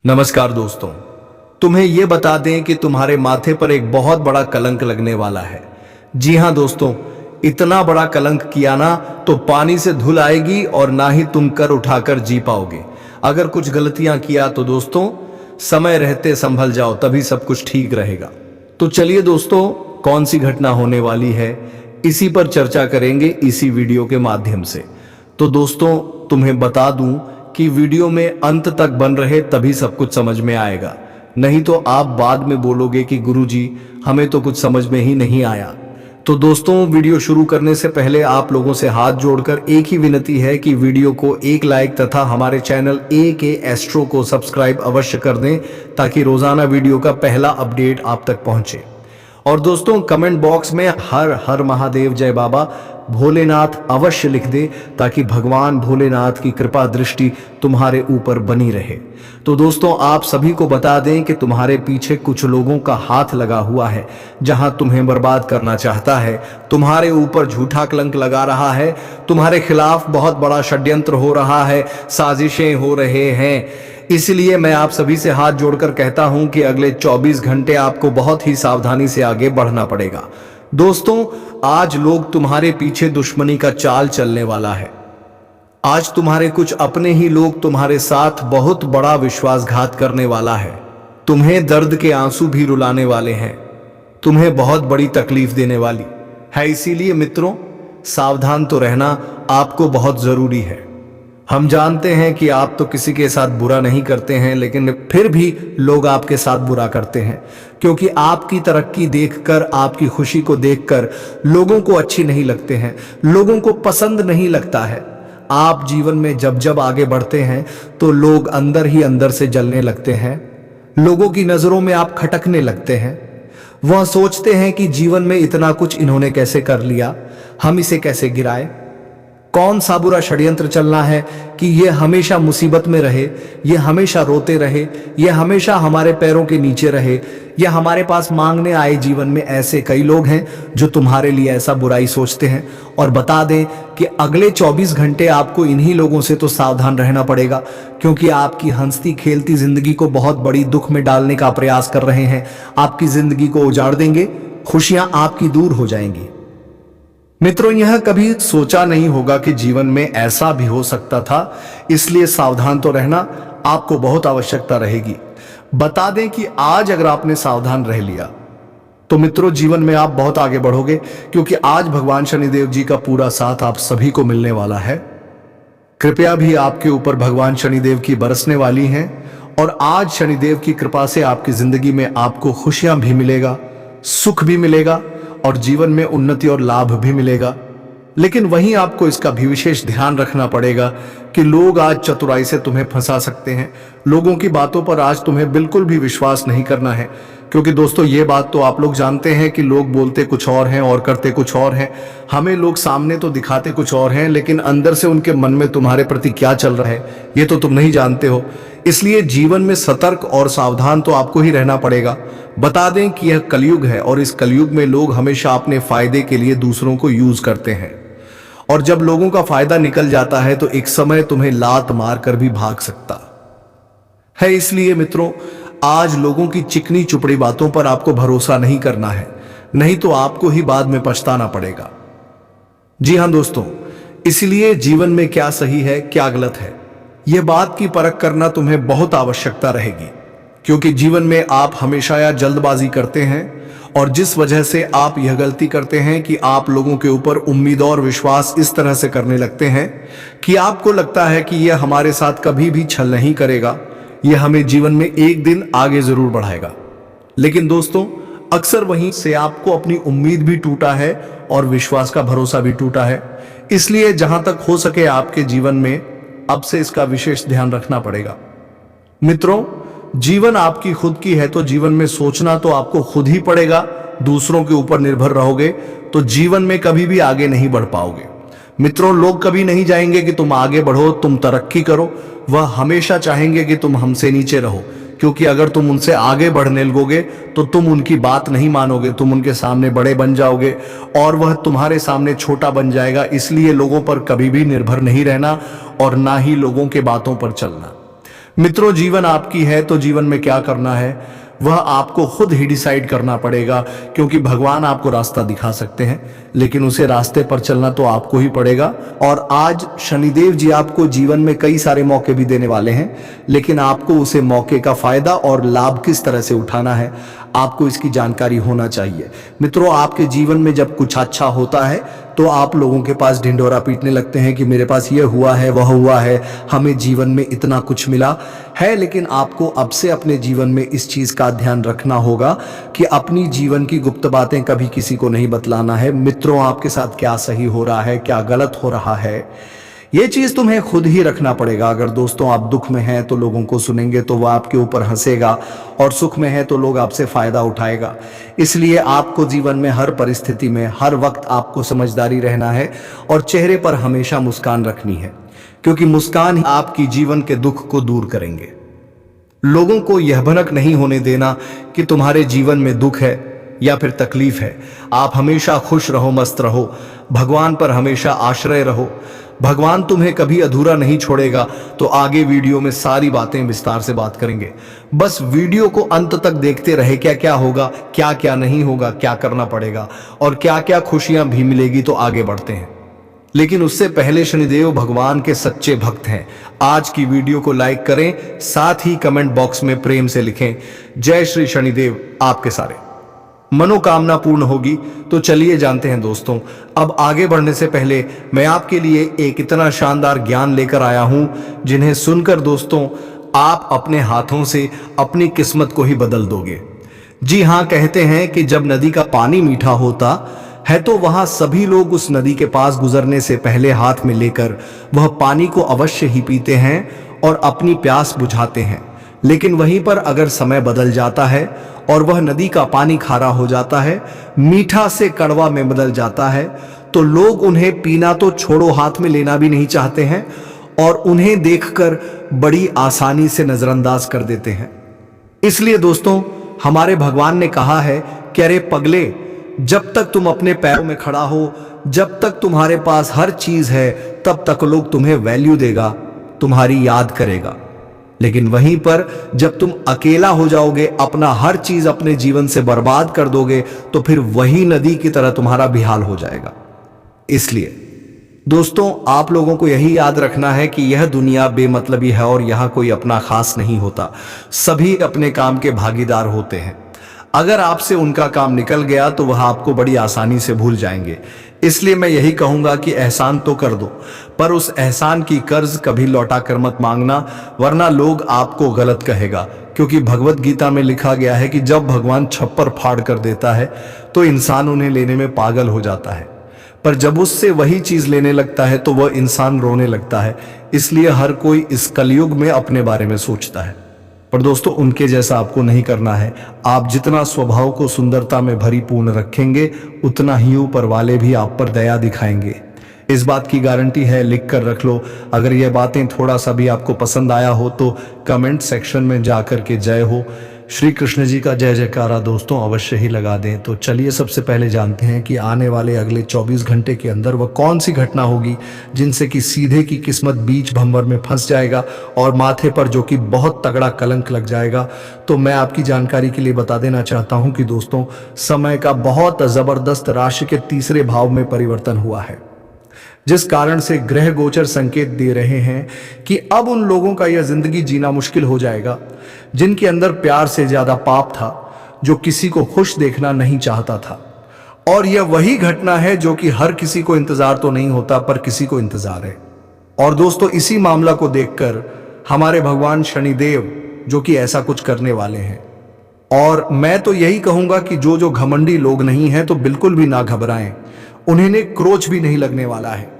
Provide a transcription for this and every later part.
नमस्कार दोस्तों, तुम्हें यह बता दें कि तुम्हारे माथे पर एक बहुत बड़ा कलंक लगने वाला है। जी हां दोस्तों, इतना बड़ा कलंक किया ना तो पानी से धुल आएगी और ना ही तुम कर उठाकर जी पाओगे। अगर कुछ गलतियां किया तो दोस्तों समय रहते संभल जाओ, तभी सब कुछ ठीक रहेगा। तो चलिए दोस्तों, कौन सी घटना होने वाली है इसी पर चर्चा करेंगे इसी वीडियो के माध्यम से। तो दोस्तों तुम्हें बता दूं कि वीडियो में अंत तक बन रहे, तभी सब कुछ समझ में आएगा। नहीं तो आप बाद में बोलोगे कि गुरुजी हमें तो कुछ समझ में ही नहीं आया। तो दोस्तों वीडियो शुरू करने से पहले आप लोगों से हाथ जोड़कर एक ही विनती है कि वीडियो को एक लाइक तथा हमारे चैनल AK एस्ट्रो को सब्सक्राइब अवश्य कर दें, ताकि रोजाना वीडियो का पहला अपडेट आप तक पहुंचे। और दोस्तों कमेंट बॉक्स में हर हर महादेव जय बाबा भोलेनाथ अवश्य लिख दे, ताकि भगवान भोलेनाथ की कृपा दृष्टि तुम्हारे ऊपर बनी रहे। तो दोस्तों आप सभी को बता दें कि तुम्हारे पीछे कुछ लोगों का हाथ लगा हुआ है, जहां तुम्हें बर्बाद करना चाहता है, तुम्हारे ऊपर झूठा कलंक लगा रहा है, तुम्हारे खिलाफ बहुत बड़ा षड्यंत्र हो रहा है, साजिशें हो रहे हैं। इसलिए मैं आप सभी से हाथ जोड़कर कहता हूं कि अगले 24 घंटे आपको बहुत ही सावधानी से आगे बढ़ना पड़ेगा। दोस्तों आज लोग तुम्हारे पीछे दुश्मनी का चाल चलने वाला है। आज तुम्हारे कुछ अपने ही लोग तुम्हारे साथ बहुत बड़ा विश्वासघात करने वाला है। तुम्हें दर्द के आंसू भी रुलाने वाले हैं, तुम्हें बहुत बड़ी तकलीफ देने वाली है। इसीलिए मित्रों सावधान तो रहना आपको बहुत जरूरी है। हम जानते हैं कि आप तो किसी के साथ बुरा नहीं करते हैं, लेकिन फिर भी लोग आपके साथ बुरा करते हैं, क्योंकि आपकी तरक्की देखकर, आपकी खुशी को देखकर लोगों को अच्छी नहीं लगते हैं, लोगों को पसंद नहीं लगता है। आप जीवन में जब जब आगे बढ़ते हैं तो लोग अंदर ही अंदर से जलने लगते हैं, लोगों की नजरों में आप खटकने लगते हैं। वह सोचते हैं कि जीवन में इतना कुछ इन्होंने कैसे कर लिया, हम इसे कैसे गिराए। कौन सा बुरा षड्यंत्र चलना है कि ये हमेशा मुसीबत में रहे, ये हमेशा रोते रहे, ये हमेशा हमारे पैरों के नीचे रहे, ये हमारे पास मांगने आए। जीवन में ऐसे कई लोग हैं जो तुम्हारे लिए ऐसा बुराई सोचते हैं। और बता दें कि अगले 24 घंटे आपको इन्हीं लोगों से तो सावधान रहना पड़ेगा, क्योंकि आपकी हंसती खेलती जिंदगी को बहुत बड़ी दुख में डालने का प्रयास कर रहे हैं। आपकी जिंदगी को उजाड़ देंगे, खुशियां आपकी दूर हो जाएंगी। मित्रों यह कभी सोचा नहीं होगा कि जीवन में ऐसा भी हो सकता था, इसलिए सावधान तो रहना आपको बहुत आवश्यकता रहेगी। बता दें कि आज अगर आपने सावधान रह लिया तो मित्रों जीवन में आप बहुत आगे बढ़ोगे, क्योंकि आज भगवान शनिदेव जी का पूरा साथ आप सभी को मिलने वाला है। कृपया भी आपके ऊपर भगवान शनिदेव की बरसने वाली हैं, और आज शनिदेव की कृपा से आपकी जिंदगी में आपको खुशियां भी मिलेगा, सुख भी मिलेगा और जीवन में उन्नति और लाभ भी मिलेगा। लेकिन वहीं आपको इसका भी विशेष ध्यान रखना पड़ेगा कि लोग आज चतुराई से तुम्हें फंसा सकते हैं। लोगों की बातों पर आज तुम्हें बिल्कुल भी विश्वास नहीं करना है, क्योंकि दोस्तों ये बात तो आप लोग जानते हैं कि लोग बोलते कुछ और हैं और करते कुछ और हैं। हमें लोग सामने तो दिखाते कुछ और हैं, लेकिन अंदर से उनके मन में तुम्हारे प्रति क्या चल रहा है ये तो तुम नहीं जानते हो। इसलिए जीवन में सतर्क और सावधान तो आपको ही रहना पड़ेगा। बता दें कि यह कलयुग है, और इस कलयुग में लोग हमेशा अपने फायदे के लिए दूसरों को यूज करते हैं, और जब लोगों का फायदा निकल जाता है तो एक समय तुम्हें लात मार कर भी भाग सकता है। इसलिए मित्रों आज लोगों की चिकनी चुपड़ी बातों पर आपको भरोसा नहीं करना है, नहीं तो आपको ही बाद में पछताना पड़ेगा। जी हां दोस्तों, इसलिए जीवन में क्या सही है क्या गलत है यह बात की परख करना तुम्हें बहुत आवश्यकता रहेगी, क्योंकि जीवन में आप हमेशा या जल्दबाजी करते हैं, और जिस वजह से आप यह गलती करते हैं कि आप लोगों के ऊपर उम्मीद और विश्वास इस तरह से करने लगते हैं कि आपको लगता है कि यह हमारे साथ कभी भी छल नहीं करेगा, यह हमें जीवन में एक दिन आगे जरूर बढ़ाएगा। लेकिन दोस्तों अक्सर वहीं से आपको अपनी उम्मीद भी टूटा है और विश्वास का भरोसा भी टूटा है। इसलिए जहां तक हो सके आपके जीवन में अब से इसका विशेष ध्यान रखना पड़ेगा। मित्रों जीवन आपकी खुद की है, तो जीवन में सोचना तो आपको खुद ही पड़ेगा। दूसरों के ऊपर निर्भर रहोगे तो जीवन में कभी भी आगे नहीं बढ़ पाओगे। मित्रों लोग कभी नहीं चाहेंगे कि तुम आगे बढ़ो, तुम तरक्की करो, वह हमेशा चाहेंगे कि तुम हमसे नीचे रहो, क्योंकि अगर तुम उनसे आगे बढ़ने लगोगे तो तुम उनकी बात नहीं मानोगे, तुम उनके सामने बड़े बन जाओगे और वह तुम्हारे सामने छोटा बन जाएगा। इसलिए लोगों पर कभी भी निर्भर नहीं रहना और ना ही लोगों के बातों पर चलना। मित्रों, जीवन आपकी है तो जीवन में क्या करना है वह आपको खुद ही डिसाइड करना पड़ेगा, क्योंकि भगवान आपको रास्ता दिखा सकते हैं लेकिन उसे रास्ते पर चलना तो आपको ही पड़ेगा। और आज शनिदेव जी आपको जीवन में कई सारे मौके भी देने वाले हैं, लेकिन आपको उसे मौके का फायदा और लाभ किस तरह से उठाना है आपको इसकी जानकारी होना चाहिए। मित्रों, आपके जीवन में जब कुछ अच्छा होता है तो आप लोगों के पास ढिंढोरा पीटने लगते हैं कि मेरे पास ये हुआ है, वह हुआ है, हमें जीवन में इतना कुछ मिला है। लेकिन आपको अब से अपने जीवन में इस चीज का ध्यान रखना होगा कि अपनी जीवन की गुप्त बातें कभी किसी को नहीं बतलाना है। मित्रों, आपके साथ क्या सही हो रहा है, क्या गलत हो रहा है, ये चीज तुम्हें खुद ही रखना पड़ेगा। अगर दोस्तों आप दुख में हैं तो लोगों को सुनेंगे तो वह आपके ऊपर हंसेगा, और सुख में है तो लोग आपसे फायदा उठाएगा। इसलिए आपको जीवन में हर परिस्थिति में हर वक्त आपको समझदारी रहना है और चेहरे पर हमेशा मुस्कान रखनी है, क्योंकि मुस्कान ही आपकी जीवन के दुख को दूर करेंगे। लोगों को यह भनक नहीं होने देना कि तुम्हारे जीवन में दुख है या फिर तकलीफ है। आप हमेशा खुश रहो, मस्त रहो, भगवान पर हमेशा आश्रय रहो। भगवान तुम्हें कभी अधूरा नहीं छोड़ेगा। तो आगे वीडियो में सारी बातें विस्तार से बात करेंगे, बस वीडियो को अंत तक देखते रहे। क्या क्या होगा, क्या क्या नहीं होगा, क्या करना पड़ेगा और क्या क्या खुशियां भी मिलेगी। तो आगे बढ़ते हैं, लेकिन उससे पहले शनिदेव भगवान के सच्चे भक्त हैं। आज की वीडियो को लाइक करें, साथ ही कमेंट बॉक्स में प्रेम से लिखें, जय श्री शनिदेव। आपके सारे मनोकामना पूर्ण होगी। तो चलिए जानते हैं दोस्तों। अब आगे बढ़ने से पहले मैं आपके लिए एक इतना शानदार ज्ञान लेकर आया हूं जिन्हें सुनकर दोस्तों आप अपने हाथों से अपनी किस्मत को ही बदल दोगे। जी हां, कहते हैं कि जब नदी का पानी मीठा होता है तो वहां सभी लोग उस नदी के पास गुजरने से पहले हाथ में लेकर वह पानी को अवश्य ही पीते हैं और अपनी प्यास बुझाते हैं। लेकिन वहीं पर अगर समय बदल जाता है और वह नदी का पानी खारा हो जाता है, मीठा से कड़वा में बदल जाता है, तो लोग उन्हें पीना तो छोड़ो, हाथ में लेना भी नहीं चाहते हैं और उन्हें देखकर बड़ी आसानी से नजरअंदाज कर देते हैं। इसलिए दोस्तों हमारे भगवान ने कहा है कि अरे पगले, जब तक तुम अपने पैरों में खड़ा हो, जब तक तुम्हारे पास हर चीज है, तब तक लोग तुम्हें वैल्यू देगा, तुम्हारी याद करेगा। लेकिन वहीं पर जब तुम अकेला हो जाओगे, अपना हर चीज अपने जीवन से बर्बाद कर दोगे, तो फिर वही नदी की तरह तुम्हारा भी हाल हो जाएगा। इसलिए दोस्तों आप लोगों को यही याद रखना है कि यह दुनिया बेमतलबी है और यहां कोई अपना खास नहीं होता। सभी अपने काम के भागीदार होते हैं। अगर आपसे उनका काम निकल गया तो वह आपको बड़ी आसानी से भूल जाएंगे। इसलिए मैं यही कहूंगा कि एहसान तो कर दो, पर उस एहसान की कर्ज कभी लौटा कर मत मांगना, वरना लोग आपको गलत कहेगा। क्योंकि भगवत गीता में लिखा गया है कि जब भगवान छप्पर फाड़ कर देता है तो इंसान उन्हें लेने में पागल हो जाता है, पर जब उससे वही चीज लेने लगता है तो वह इंसान रोने लगता है। इसलिए हर कोई इस कलयुग में अपने बारे में सोचता है, पर दोस्तों उनके जैसा आपको नहीं करना है। आप जितना स्वभाव को सुंदरता में भरीपूर्ण रखेंगे, उतना ही ऊपर वाले भी आप पर दया दिखाएंगे। इस बात की गारंटी है, लिख कर रख लो। अगर ये बातें थोड़ा सा भी आपको पसंद आया हो तो कमेंट सेक्शन में जाकर के जय हो श्री कृष्ण जी का जय जयकारा दोस्तों अवश्य ही लगा दें। तो चलिए सबसे पहले जानते हैं कि आने वाले अगले 24 घंटे के अंदर वह कौन सी घटना होगी जिनसे कि सीधे की किस्मत बीच भंवर में फंस जाएगा और माथे पर जो कि बहुत तगड़ा कलंक लग जाएगा। तो मैं आपकी जानकारी के लिए बता देना चाहता हूं कि दोस्तों समय का बहुत जबरदस्त राशि के तीसरे भाव में परिवर्तन हुआ है, जिस कारण से ग्रह गोचर संकेत दे रहे हैं कि अब उन लोगों का यह जिंदगी जीना मुश्किल हो जाएगा जिनके अंदर प्यार से ज्यादा पाप था, जो किसी को खुश देखना नहीं चाहता था। और यह वही घटना है जो कि हर किसी को इंतजार तो नहीं होता, पर किसी को इंतजार है। और दोस्तों इसी मामला को देखकर हमारे भगवान शनिदेव जो कि ऐसा कुछ करने वाले हैं। और मैं तो यही कहूंगा कि जो घमंडी लोग नहीं हैं तो बिल्कुल भी ना घबराएं, उन्हें क्रोच भी नहीं लगने वाला है।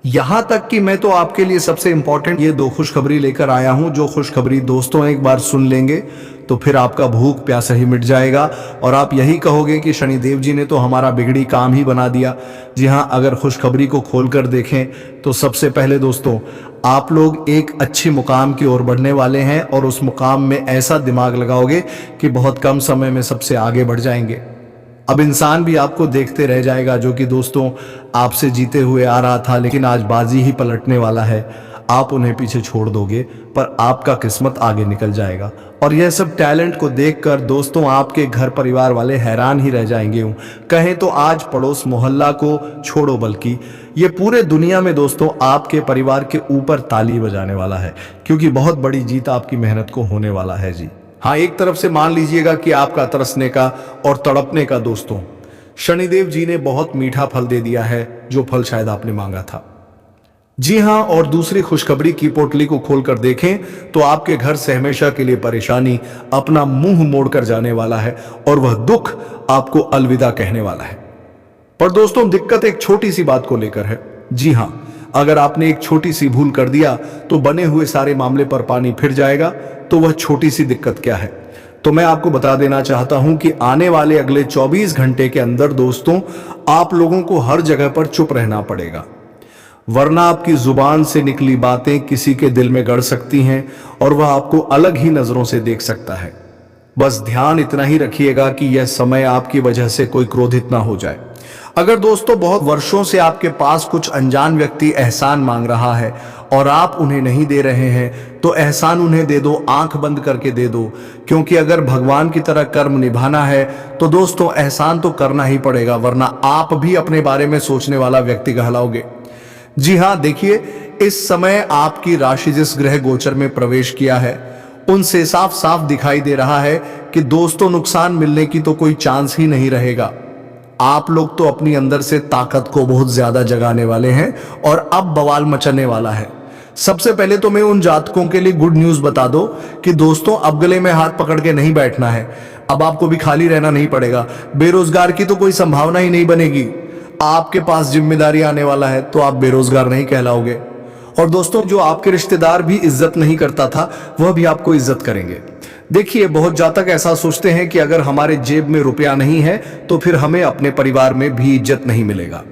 यहां तक कि मैं तो आपके लिए सबसे इंपॉर्टेंट ये 2 खुशखबरी लेकर आया हूं, जो खुशखबरी दोस्तों एक बार सुन लेंगे तो फिर आपका भूख प्यासा ही मिट जाएगा और आप यही कहोगे कि शनिदेव जी ने तो हमारा बिगड़ी काम ही बना दिया। जी हां, अगर खुशखबरी को खोलकर देखें तो सबसे पहले दोस्तों आप लोग एक अच्छी मुकाम की ओर बढ़ने वाले हैं और उस मुकाम में ऐसा दिमाग लगाओगे कि बहुत कम समय में सबसे आगे बढ़ जाएंगे। अब इंसान भी आपको देखते रह जाएगा, जो कि दोस्तों आपसे जीते हुए आ रहा था, लेकिन आज बाजी ही पलटने वाला है। आप उन्हें पीछे छोड़ दोगे, पर आपका किस्मत आगे निकल जाएगा। और यह सब टैलेंट को देखकर दोस्तों आपके घर परिवार वाले हैरान ही रह जाएंगे। कहें तो आज पड़ोस मोहल्ला को छोड़ो, बल्कि ये पूरे दुनिया में दोस्तों आपके परिवार के ऊपर ताली बजाने वाला है, क्योंकि बहुत बड़ी जीत आपकी मेहनत को होने वाला है जी हाँ। एक तरफ से मान लीजिएगा कि आपका तरसने का और तड़पने का दोस्तों शनिदेव जी ने बहुत मीठा फल दे दिया है, जो फल शायद आपने मांगा था। जी हाँ, और दूसरी खुशखबरी की पोटली को खोलकर देखें तो आपके घर से हमेशा के लिए परेशानी अपना मुंह मोड़कर जाने वाला है और वह दुख आपको अलविदा कहने वाला है। पर दोस्तों दिक्कत एक छोटी सी बात को लेकर है। जी हाँ, अगर आपने एक छोटी सी भूल कर दिया तो बने हुए सारे मामले पर पानी फिर जाएगा। तो वह छोटी सी दिक्कत क्या है? तो मैं आपको बता देना चाहता हूं कि आने वाले अगले 24 घंटे के अंदर दोस्तों आप लोगों को हर जगह पर चुप रहना पड़ेगा, वरना आपकी जुबान से निकली बातें किसी के दिल में गड़ सकती हैं और वह आपको अलग ही नजरों से देख सकता है। बस ध्यान इतना ही रखिएगा कि यह समय आपकी वजह से कोई क्रोधित ना हो जाए। अगर दोस्तों बहुत वर्षों से आपके पास कुछ अनजान व्यक्ति एहसान मांग रहा है और आप उन्हें नहीं दे रहे हैं, तो एहसान उन्हें दे दो, आंख बंद करके दे दो, क्योंकि अगर भगवान की तरह कर्म निभाना है तो दोस्तों एहसान तो करना ही पड़ेगा, वरना आप भी अपने बारे में सोचने वाला व्यक्ति कहलाओगे। जी हाँ, देखिए इस समय आपकी राशि जिस ग्रह गोचर में प्रवेश किया है उनसे साफ साफ दिखाई दे रहा है कि दोस्तों नुकसान मिलने की तो कोई चांस ही नहीं रहेगा। आप लोग तो अपनी अंदर से ताकत को बहुत ज्यादा जगाने वाले हैं और अब बवाल मचने वाला है। सबसे पहले तो मैं उन जातकों के लिए गुड न्यूज बता दो कि दोस्तों अब गले में हाथ पकड़ के नहीं बैठना है। अब आपको भी खाली रहना नहीं पड़ेगा, बेरोजगार की तो कोई संभावना ही नहीं बनेगी। आपके पास जिम्मेदारी आने वाला है तो आप बेरोजगार नहीं कहलाओगे। और दोस्तों जो आपके रिश्तेदार भी इज्जत नहीं करता था वह भी आपको इज्जत करेंगे। देखिए बहुत जातक ऐसा सोचते हैं कि अगर हमारे जेब में रुपया नहीं है तो फिर हमें अपने परिवार में भी इज्जत नहीं मिलेगा।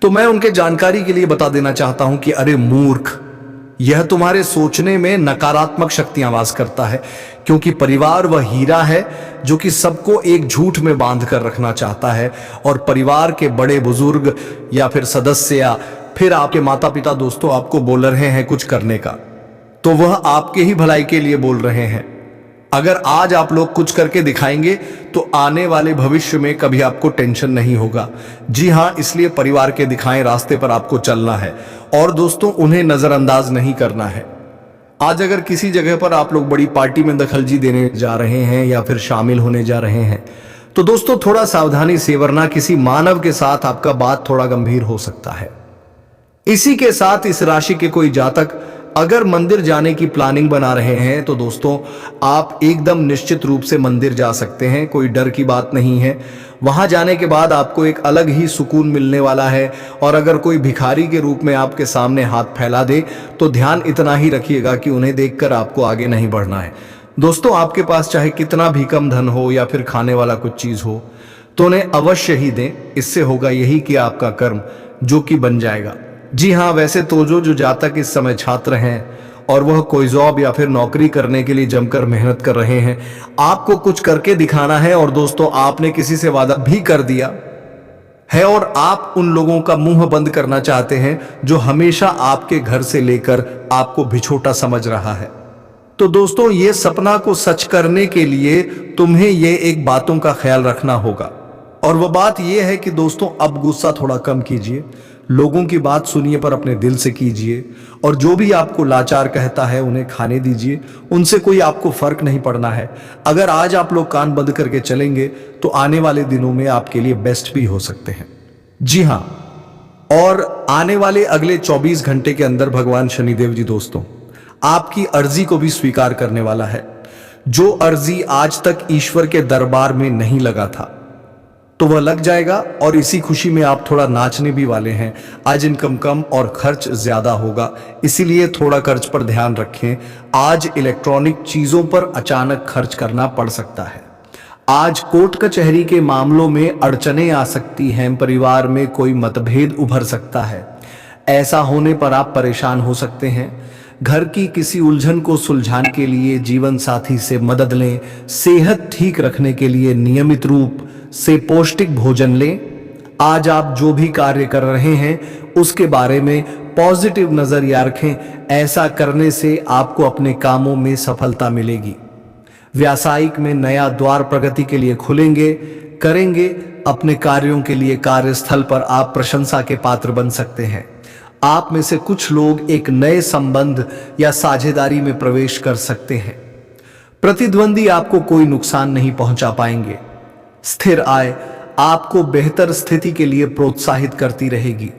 तो मैं उनके जानकारी के लिए बता देना चाहता हूं कि अरे मूर्ख, यह तुम्हारे सोचने में नकारात्मक शक्तियां वास करता है, क्योंकि परिवार वह हीरा है जो कि सबको एक झूठ में बांध कर रखना चाहता है। और परिवार के बड़े बुजुर्ग या फिर सदस्य या फिर आपके माता पिता दोस्तों आपको बोल रहे हैं कुछ करने का, तो वह आपके ही भलाई के लिए बोल रहे हैं। अगर आज आप लोग कुछ करके दिखाएंगे तो आने वाले भविष्य में कभी आपको टेंशन नहीं होगा। जी हाँ, इसलिए परिवार के दिखाएं रास्ते पर आपको चलना है और दोस्तों उन्हें नजरअंदाज नहीं करना है। आज अगर किसी जगह पर आप लोग बड़ी पार्टी में दखलजी देने जा रहे हैं या फिर शामिल होने जा रहे हैं तो दोस्तों थोड़ा सावधानी से, वरना किसी मानव के साथ आपका बात थोड़ा गंभीर हो सकता है। इसी के साथ इस राशि के कोई जातक अगर मंदिर जाने की प्लानिंग बना रहे हैं तो दोस्तों आप एकदम निश्चित रूप से मंदिर जा सकते हैं, कोई डर की बात नहीं है। वहां जाने के बाद आपको एक अलग ही सुकून मिलने वाला है। और अगर कोई भिखारी के रूप में आपके सामने हाथ फैला दे तो ध्यान इतना ही रखिएगा कि उन्हें देखकर आपको आगे नहीं बढ़ना है। दोस्तों आपके पास चाहे कितना भी कम धन हो या फिर खाने वाला कुछ चीज हो तो उन्हें अवश्य ही दें। इससे होगा यही कि आपका कर्म जो कि बन जाएगा। जी हाँ, वैसे तो जो जातक इस समय छात्र हैं और वह कोई जॉब या फिर नौकरी करने के लिए जमकर मेहनत कर रहे हैं, आपको कुछ करके दिखाना है। और दोस्तों आपने किसी से वादा भी कर दिया है और आप उन लोगों का मुंह बंद करना चाहते हैं जो हमेशा आपके घर से लेकर आपको भिछोटा समझ रहा है। तो दोस्तों ये सपना को सच करने के लिए तुम्हें ये एक बातों का ख्याल रखना होगा, और वह बात यह है कि दोस्तों अब गुस्सा थोड़ा कम कीजिए, लोगों की बात सुनिए पर अपने दिल से कीजिए। और जो भी आपको लाचार कहता है उन्हें खाने दीजिए, उनसे कोई आपको फर्क नहीं पड़ना है। अगर आज आप लोग कान बंद करके चलेंगे तो आने वाले दिनों में आपके लिए बेस्ट भी हो सकते हैं। जी हाँ, और आने वाले अगले 24 घंटे के अंदर भगवान शनिदेव जी दोस्तों आपकी अर्जी को भी स्वीकार करने वाला है। जो अर्जी आज तक ईश्वर के दरबार में नहीं लगा था तो वह लग जाएगा, और इसी खुशी में आप थोड़ा नाचने भी वाले हैं। आज इनकम कम और खर्च ज्यादा होगा, इसीलिए थोड़ा खर्च पर ध्यान रखें। आज इलेक्ट्रॉनिक चीजों पर अचानक खर्च करना पड़ सकता है। आज कोर्ट कचहरी के मामलों में अड़चनें आ सकती हैं, परिवार में कोई मतभेद उभर सकता है। ऐसा होने पर आप परेशान हो सकते हैं। घर की किसी उलझन को सुलझाने के लिए जीवन साथी से मदद लें। सेहत ठीक रखने के लिए नियमित रूप से पौष्टिक भोजन लें। आज आप जो भी कार्य कर रहे हैं उसके बारे में पॉजिटिव नजरिया रखें। ऐसा करने से आपको अपने कामों में सफलता मिलेगी। व्यावसायिक में नया द्वार प्रगति के लिए खुलेंगे करेंगे। अपने कार्यों के लिए कार्यस्थल पर आप प्रशंसा के पात्र बन सकते हैं। आप में से कुछ लोग एक नए संबंध या साझेदारी में प्रवेश कर सकते हैं। प्रतिद्वंदी आपको कोई नुकसान नहीं पहुंचा पाएंगे। स्थिर आय आपको बेहतर स्थिति के लिए प्रोत्साहित करती रहेगी।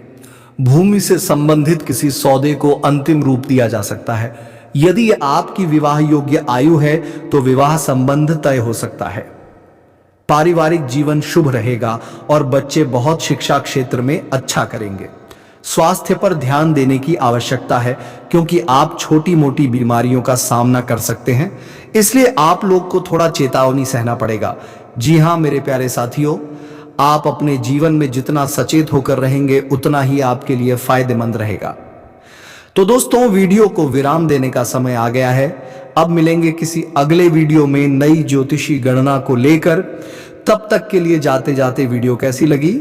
भूमि से संबंधित किसी सौदे को अंतिम रूप दिया जा सकता है। यदि आपकी विवाह योग्य आयु है तो विवाह संबंध तय हो सकता है। पारिवारिक जीवन शुभ रहेगा और बच्चे बहुत शिक्षा क्षेत्र में अच्छा करेंगे। स्वास्थ्य पर ध्यान देने की आवश्यकता है क्योंकि आप छोटी मोटी बीमारियों का सामना कर सकते हैं, इसलिए आप लोग को थोड़ा चेतावनी सहना पड़ेगा। जी हां मेरे प्यारे साथियों, आप अपने जीवन में जितना सचेत होकर रहेंगे उतना ही आपके लिए फायदेमंद रहेगा। तो दोस्तों, वीडियो को विराम देने का समय आ गया है। अब मिलेंगे किसी अगले वीडियो में नई ज्योतिषी गणना को लेकर। तब तक के लिए जाते जाते वीडियो कैसी लगी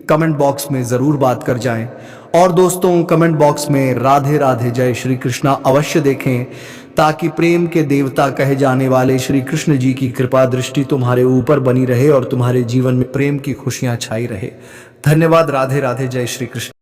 कमेंट बॉक्स में जरूर बात कर जाएं। और दोस्तों, कमेंट बॉक्स में राधे राधे जय श्री कृष्णा अवश्य देखें, ताकि प्रेम के देवता कहे जाने वाले श्री कृष्ण जी की कृपा दृष्टि तुम्हारे ऊपर बनी रहे और तुम्हारे जीवन में प्रेम की खुशियां छाई रहे। धन्यवाद। राधे राधे जय श्री कृष्ण।